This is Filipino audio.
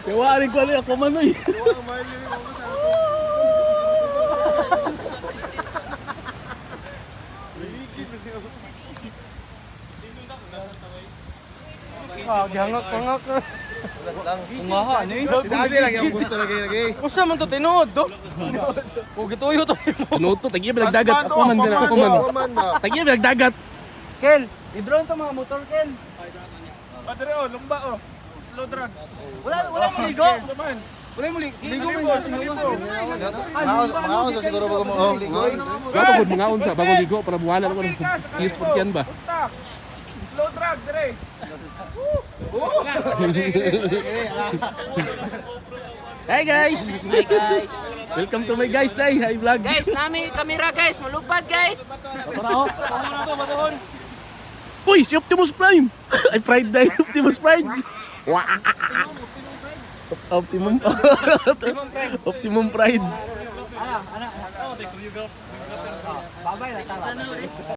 Kawarin ko na ako man eh. Gihangak-hangak na. Kumaha, ano yun? Dati lang yung gusto lagi. Kung saan man to tinood, do? Huwag ituyo to. Tunuto, tagiya pinagdagat. Ako man. Tagiya pinagdagat. Ken, i-drone to mga motor, Ken. Padre oh, lumba oh. Slow drag. Wala mo ligo. Wala mo ligo. Ligo mo sa Maos siguro bago mo ligo. Gato po mga unsa bago ligo para buhala ko ng sport yan ba? Slow drag dire. Hey guys! Hi guys. Welcome to my guys day. Hi vlog. Guys, nami kamera guys, malupad guys. Tara Uy, si Optimus Prime. Ay Pride day, Optimus Prime. Optimum Pride. Babay na tama.